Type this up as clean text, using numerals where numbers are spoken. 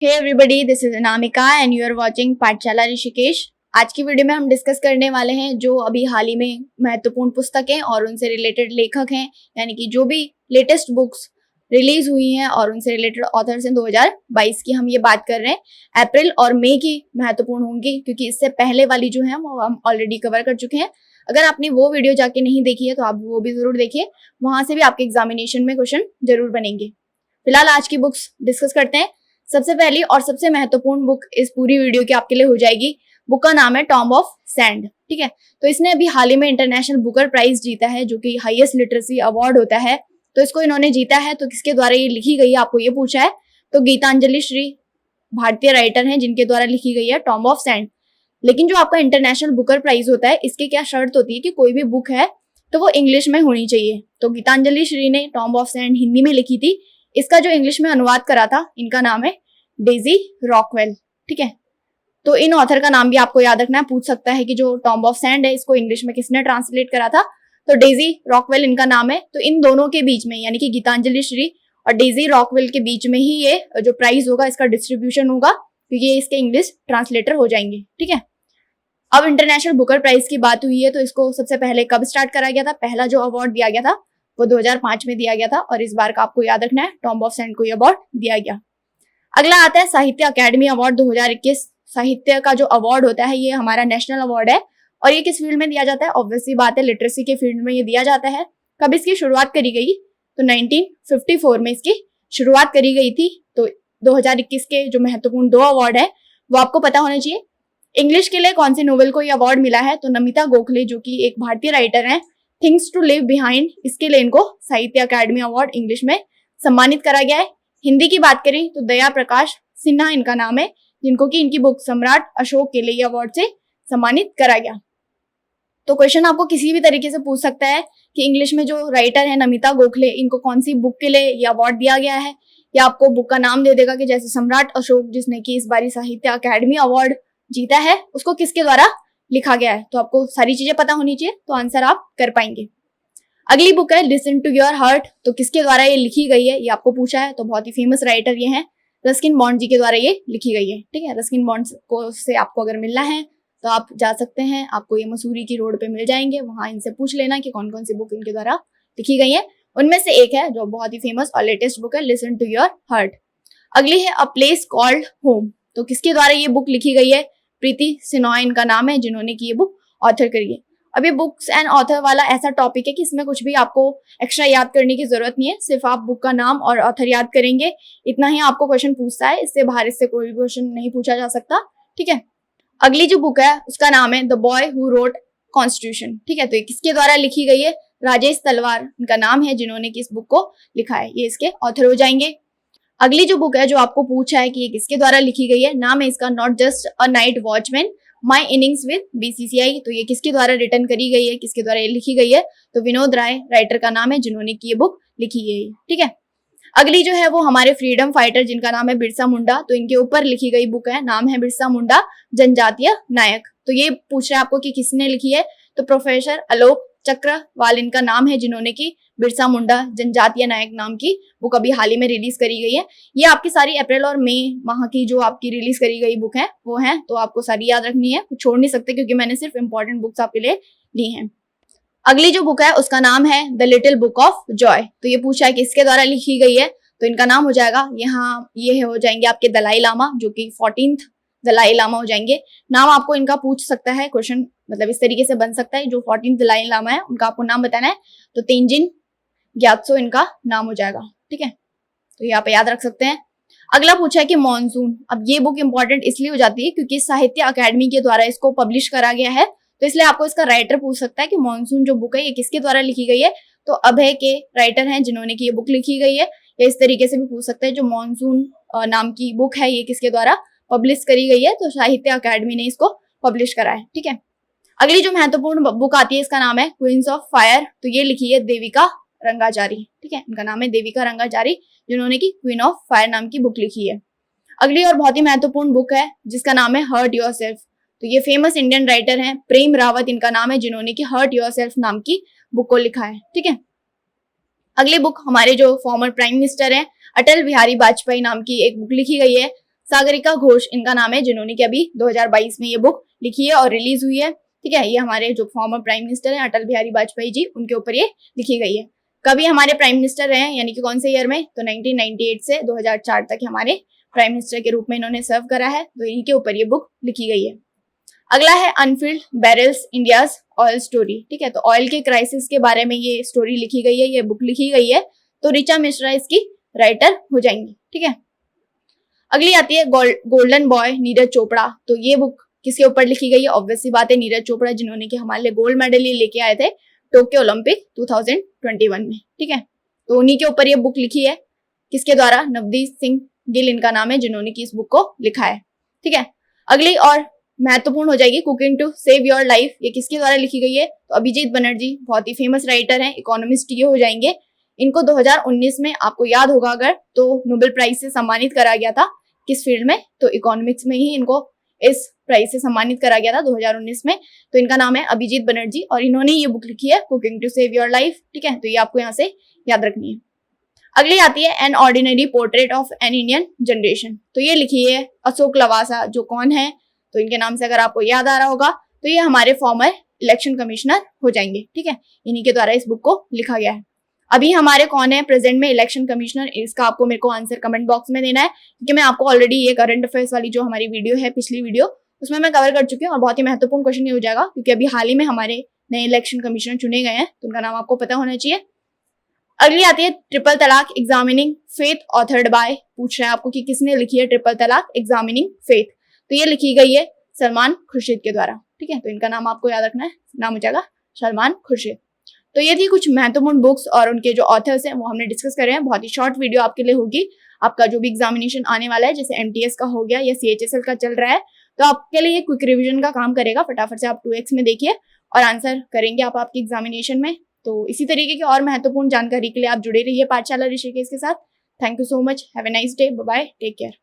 Hey everybody, this is Anamika and you are watching पाठशाला ऋषिकेश। आज की वीडियो में हम डिस्कस करने वाले हैं जो अभी हाल ही में महत्वपूर्ण पुस्तकें और उनसे रिलेटेड लेखक हैं, यानी कि जो भी लेटेस्ट बुक्स रिलीज हुई हैं और उनसे रिलेटेड ऑथर्स हैं 2022 की। हम ये बात कर रहे हैं अप्रैल और मई की महत्वपूर्ण होंगी, क्योंकि इससे पहले वाली जो है वो हम ऑलरेडी कवर कर चुके हैं। अगर आपने वो वीडियो जाके नहीं देखी है तो आप वो भी जरूर देखिए, वहां से भी आपके एग्जामिनेशन में क्वेश्चन जरूर बनेंगे। फिलहाल आज की बुक्स डिस्कस करते हैं। सबसे पहली और सबसे महत्वपूर्ण बुक इस पूरी वीडियो की आपके लिए हो जाएगी। बुक का नाम है टॉम्ब ऑफ सैंड। ठीक है, तो इसने अभी हाल ही में इंटरनेशनल बुकर प्राइज जीता है, जो कि हाईएस्ट लिटरेसी अवार्ड होता है। तो इसको इन्होंने जीता है, तो किसके द्वारा ये लिखी गई है आपको ये पूछा है। तो गीतांजलि श्री भारतीय राइटर हैं जिनके द्वारा लिखी गई है टॉम्ब ऑफ सैंड। लेकिन जो आपका इंटरनेशनल बुकर प्राइज होता है, इसकी क्या शर्त होती है कि कोई भी बुक है तो वो इंग्लिश में होनी चाहिए। तो गीतांजलि श्री ने टॉम्ब ऑफ सैंड हिंदी में लिखी थी। इसका जो इंग्लिश में अनुवाद करा था, इनका नाम है डेजी रॉकवेल। ठीक है, तो इन ऑथर का नाम भी आपको याद रखना है। पूछ सकता है कि जो टॉम्ब ऑफ सैंड है इसको इंग्लिश में किसने ट्रांसलेट करा था, तो डेजी रॉकवेल इनका नाम है। तो इन दोनों के बीच में, यानी कि गीतांजलि श्री और डेजी रॉकवेल के बीच में ही ये जो प्राइज होगा इसका डिस्ट्रीब्यूशन होगा, क्योंकि ये इसके इंग्लिश ट्रांसलेटर हो जाएंगे। ठीक है, अब इंटरनेशनल बुकर प्राइज की बात हुई है, तो इसको सबसे पहले कब स्टार्ट करा गया था। पहला जो अवार्ड दिया गया था वो 2005 में दिया गया था, और इस बार का आपको याद रखना है टॉम्ब ऑफ सैंड को ये अवार्ड दिया गया। अगला आता है साहित्य अकेडमी अवार्ड 2021। साहित्य का जो अवार्ड होता है ये हमारा नेशनल अवार्ड है, और ये किस फील्ड में दिया जाता है। ऑब्वियसली बात है, लिटरेसी के फील्ड में ये दिया जाता है। कब इसकी शुरुआत करी गई, तो 1954 में इसकी शुरुआत करी गई थी। तो 2021 के जो महत्वपूर्ण 2 अवार्ड है वो आपको पता होना चाहिए। इंग्लिश के लिए कौन सी नोवेल को ये अवार्ड मिला है, तो नमिता गोखले जो कि एक भारतीय राइटर है, थिंग्स टू लिव बिहाइंड, इसके लिए इनको साहित्य अकेडमी अवार्ड इंग्लिश में सम्मानित करा गया है। हिंदी की बात करें तो दया प्रकाश सिन्हा इनका नाम है, जिनको कि इनकी बुक सम्राट अशोक के लिए अवार्ड से सम्मानित करा गया। तो क्वेश्चन आपको किसी भी तरीके से पूछ सकता है कि इंग्लिश में जो राइटर है नमिता गोखले, इनको कौन सी बुक के लिए ये अवार्ड दिया गया है, या आपको बुक का नाम दे देगा कि जैसे सम्राट अशोक जिसने कि इस बारी साहित्य अकेडमी अवार्ड जीता है, उसको किसके द्वारा लिखा गया है। तो आपको सारी चीजें पता होनी चाहिए, तो आंसर आप कर पाएंगे। अगली बुक है लिसन टू योर हार्ट। तो किसके द्वारा ये लिखी गई है ये आपको पूछा है। तो बहुत ही फेमस राइटर ये हैं, रस्किन बॉन्ड जी के द्वारा ये लिखी गई है। ठीक है, रस्किन बॉन्ड को से आपको अगर मिलना है तो आप जा सकते हैं, आपको ये मसूरी की रोड पे मिल जाएंगे। वहां इनसे पूछ लेना कि कौन कौन सी बुक इनके द्वारा लिखी गई है। उनमें से एक है जो बहुत ही फेमस और लेटेस्ट बुक है, लिसन टू योर हार्ट। अगली है अ प्लेस कॉल्ड होम। तो किसके द्वारा ये बुक लिखी गई है, प्रीति सिनॉय इनका नाम है, जिन्होंने की ये बुक ऑथर करी है। अभी बुक्स एंड ऑथर वाला ऐसा टॉपिक है कि इसमें कुछ भी आपको एक्स्ट्रा याद करने की जरूरत नहीं है, सिर्फ आप बुक का नाम और ऑथर याद करेंगे, इतना ही आपको क्वेश्चन पूछता है। इससे बाहर इससे कोई भी क्वेश्चन नहीं पूछा जा सकता। ठीक है, अगली जो बुक है उसका नाम है the boy who wrote constitution. ठीक है, तो ये किसके द्वारा लिखी गई है, राजेश तलवार इनका नाम है, जिन्होंने कि इस बुक को लिखा है। ये इसके ऑथर हो जाएंगे। अगली जो बुक है जो आपको पूछा है कि ये किसके द्वारा लिखी गई है, नाम है इसका not just a night watchman my innings with BCCI. तो ये किसके द्वारा रिटर्न करी गई है, किसके द्वारा ये लिखी गई है, तो विनोद राय राइटर का नाम है, जिन्होंने की ये बुक लिखी है। ठीक है, अगली जो है वो हमारे फ्रीडम फाइटर जिनका नाम है बिरसा मुंडा। तो इनके ऊपर लिखी गई बुक है, नाम है बिरसा मुंडा जनजातीय नायक। तो ये पूछ रहा है आपको कि किसने लिखी है, तो प्रोफेसर आलोक चक्रवाल इनका नाम है, जिन्होंने की बिरसा मुंडा जनजातीय नायक नाम की बुक अभी हाल ही में रिलीज करी गई है। ये आपकी सारी अप्रैल और मई माह की जो आपकी रिलीज करी गई बुक है वो है, तो आपको सारी याद रखनी है, कुछ छोड़ नहीं सकते, क्योंकि मैंने सिर्फ इंपॉर्टेंट बुक्स आपके लिए ली हैं। अगली जो बुक है उसका नाम है the little book of Joy. तो ये पूछा है कि इसके द्वारा लिखी गई है, तो इनका नाम हो जाएगा यहाँ ये हो जाएंगे आपके दलाई लामा, जो कि 14th दलाई लामा हो जाएंगे। नाम आपको इनका पूछ सकता है, क्वेश्चन मतलब इस तरीके से बन सकता है, जो 14th दलाई लामा है उनका आपको नाम बताना है, तो तेंजिन ग्यात्सो इनका नाम हो जाएगा। ठीक है, तो ये आप याद रख सकते हैं। अगला पूछा है कि मॉनसून। अब ये बुक इंपॉर्टेंट इसलिए हो जाती है क्योंकि साहित्य अकेडमी के द्वारा इसको पब्लिश करा गया है, तो इसलिए आपको इसका राइटर पूछ सकता है कि मॉनसून जो बुक है ये किसके द्वारा लिखी गई है। तो अभय के राइटर हैं, जिन्होंने की ये बुक लिखी गई है। या इस तरीके से भी पूछ सकते हैं जो मॉनसून नाम की बुक है ये किसके द्वारा पब्लिश करी गई है, तो साहित्य अकेडमी ने इसको पब्लिश करा है। ठीक है, अगली जो महत्वपूर्ण बुक आती है इसका नाम है क्वींस ऑफ फायर। तो ये लिखी है देविका रंगाचारी। ठीक है, इनका नाम है देविका रंगाचारी, जिन्होंने की क्वीन ऑफ फायर नाम की बुक लिखी है। अगली और बहुत ही महत्वपूर्ण बुक है जिसका नाम है हर्ट योरसेल्फ। तो ये फेमस इंडियन राइटर हैं प्रेम रावत इनका नाम है, जिन्होंने की हर्ट योरसेल्फ नाम की बुक को लिखा है। ठीक है, अगली बुक हमारे जो फॉर्मर प्राइम मिनिस्टर हैं अटल बिहारी वाजपेयी नाम की एक बुक लिखी गई है सागरिका घोष इनका नाम है, जिन्होंने कि अभी 2022 में ये बुक लिखी है और रिलीज हुई है। ठीक है, ये हमारे जो फॉर्मर प्राइम मिनिस्टर हैं अटल बिहारी वाजपेयी जी, उनके ऊपर ये लिखी गई है। कभी हमारे प्राइम मिनिस्टर रहे हैं, यानी कि कौन से ईयर में, तो 1998 से 2004 तक हमारे प्राइम मिनिस्टर के रूप में इन्होंने सर्व करा है, तो इनके ऊपर ये बुक लिखी गई है। अगला है Anfield barrels India's oil story. ठीक है, तो ऑयल के क्राइसिस के बारे में ये स्टोरी लिखी गई है, ये बुक लिखी गई है, तो ऋचा मिश्रा इसकी राइटर हो जाएंगी। ठीक है, अगली आती है गोल्डन बॉय नीरज चोपड़ा। तो ये बुक किसके ऊपर लिखी गई है, ऑब्वियस सी बात है नीरज चोपड़ा, जिन्होंने कि हमारे लिए गोल्ड मेडल लेके आए थे टोक्यो ओलंपिक 2021 में। ठीक है, तो उन्हीं के ऊपर ये बुक लिखी है, किसके द्वारा, नवदीप सिंह गिल इनका नाम है, जिन्होंने की इस बुक को लिखा है। ठीक है, अगली और महत्वपूर्ण हो जाएगी cooking to save your life. ये किसके द्वारा लिखी गई है, तो अभिजीत बनर्जी, बहुत ही फेमस राइटर हैं, इकोनॉमिस्ट ये हो जाएंगे। इनको 2019 में आपको याद होगा अगर, तो नोबेल प्राइज से सम्मानित करा गया था, किस फील्ड में, तो इकोनॉमिक्स में ही इनको इस प्राइज से सम्मानित करा गया था 2019 में। तो इनका नाम है अभिजीत बनर्जी और इन्होंने ये बुक लिखी है cooking to save your life. ठीक है, तो ये आपको यहाँ से याद रखनी है। अगली आती है an ordinary portrait of an Indian generation. तो ये लिखी है अशोक लवासा, जो कौन है, तो इनके नाम से अगर आपको याद आ रहा होगा तो ये हमारे फॉर्मर इलेक्शन कमिश्नर हो जाएंगे। ठीक है, इन्हीं के द्वारा इस बुक को लिखा गया है। अभी हमारे कौन है प्रेजेंट में इलेक्शन कमिश्नर, इसका आपको मेरे को आंसर कमेंट बॉक्स में देना है, क्योंकि मैं आपको ऑलरेडी ये करंट अफेयर्स वाली जो हमारी वीडियो है, पिछली वीडियो, उसमें मैं कवर कर चुकी हूँ और बहुत ही महत्वपूर्ण क्वेश्चन ये हो जाएगा, क्योंकि अभी हाल ही में हमारे नए इलेक्शन कमिश्नर चुने गए हैं, तो उनका नाम आपको पता होना चाहिए। अगली आती है ट्रिपल तलाक एग्जामिनिंग फेथ ऑथर्ड बाय। पूछ रहे हैं आपको कि किसने लिखी है ट्रिपल तलाक एग्जामिनिंग फेथ, तो ये लिखी गई है सलमान खुर्शीद के द्वारा। ठीक है, तो इनका नाम आपको याद रखना है, नाम हो जाएगा सलमान खुर्शीद। तो ये थी कुछ महत्वपूर्ण बुक्स और उनके जो ऑथर्स हैं वो हमने डिस्कस करे हैं। बहुत ही शॉर्ट वीडियो आपके लिए होगी। आपका जो भी एग्जामिनेशन आने वाला है, जैसे एमटीएस का हो गया या सीएचएसएल का चल रहा है, तो आपके लिए क्विक रिवीजन का काम करेगा। फटाफट से आप 2x में देखिए और आंसर करेंगे आप आपकी एग्जामिनेशन में। तो इसी तरीके की और महत्वपूर्ण जानकारी के लिए आप जुड़े रहिए पाठशाला ऋषिकेश के साथ। Thank you so much, have a nice day, bye bye, take care.